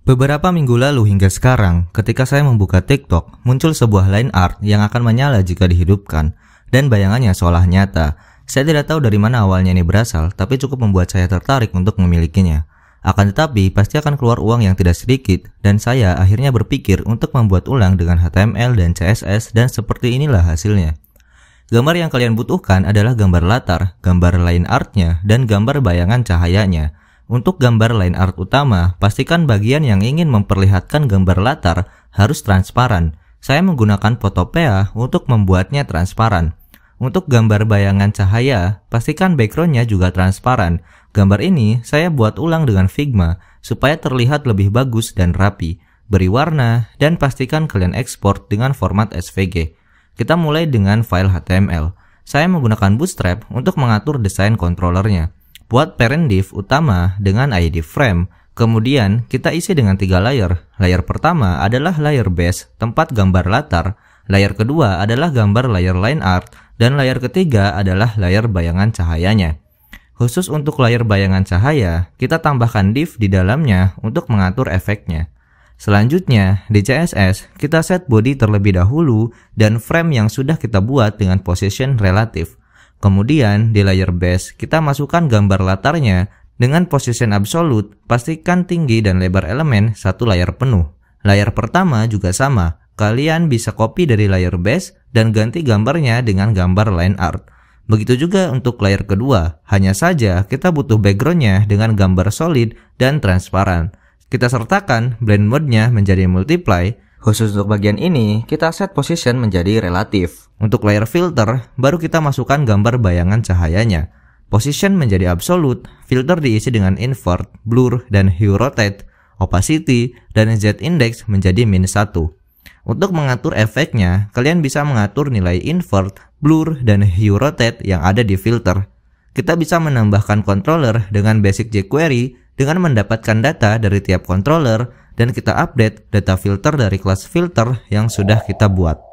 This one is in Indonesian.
Beberapa minggu lalu hingga sekarang, ketika saya membuka TikTok, muncul sebuah line art yang akan menyala jika dihidupkan, dan bayangannya seolah nyata. Saya tidak tahu dari mana awalnya ini berasal, tapi cukup membuat saya tertarik untuk memilikinya. Akan tetapi, pasti akan keluar uang yang tidak sedikit, dan saya akhirnya berpikir untuk membuat ulang dengan HTML dan CSS, dan seperti inilah hasilnya. Gambar yang kalian butuhkan adalah gambar latar, gambar line artnya, dan gambar bayangan cahayanya. Untuk gambar line art utama, pastikan bagian yang ingin memperlihatkan gambar latar harus transparan. Saya menggunakan Photopea untuk membuatnya transparan. Untuk gambar bayangan cahaya, pastikan backgroundnya juga transparan. Gambar ini saya buat ulang dengan Figma supaya terlihat lebih bagus dan rapi. Beri warna dan pastikan kalian ekspor dengan format SVG. Kita mulai dengan file HTML. Saya menggunakan Bootstrap untuk mengatur desain controllernya. Buat parent div utama dengan ID frame, kemudian kita isi dengan 3 layer. Layer pertama adalah layer base, tempat gambar latar. Layer kedua adalah gambar layer line art, dan layer ketiga adalah layer bayangan cahayanya. Khusus untuk layer bayangan cahaya, kita tambahkan div di dalamnya untuk mengatur efeknya. Selanjutnya, di CSS, kita set body terlebih dahulu dan frame yang sudah kita buat dengan position relatif. Kemudian, di layer base, kita masukkan gambar latarnya dengan position absolute, pastikan tinggi dan lebar elemen satu layar penuh. Layar pertama juga sama, kalian bisa copy dari layer base dan ganti gambarnya dengan gambar line art. Begitu juga untuk layer kedua, hanya saja kita butuh backgroundnya dengan gambar solid dan transparan. Kita sertakan blend mode-nya menjadi multiply. Khusus untuk bagian ini, kita set position menjadi relatif. Untuk layer filter, baru kita masukkan gambar bayangan cahayanya. Position menjadi absolute, filter diisi dengan invert, blur, dan hue rotate, opacity, dan z-index menjadi -1. Untuk mengatur efeknya, kalian bisa mengatur nilai invert, blur, dan hue rotate yang ada di filter. Kita bisa menambahkan controller dengan basic jQuery dengan mendapatkan data dari tiap controller, dan kita update data filter dari kelas filter yang sudah kita buat.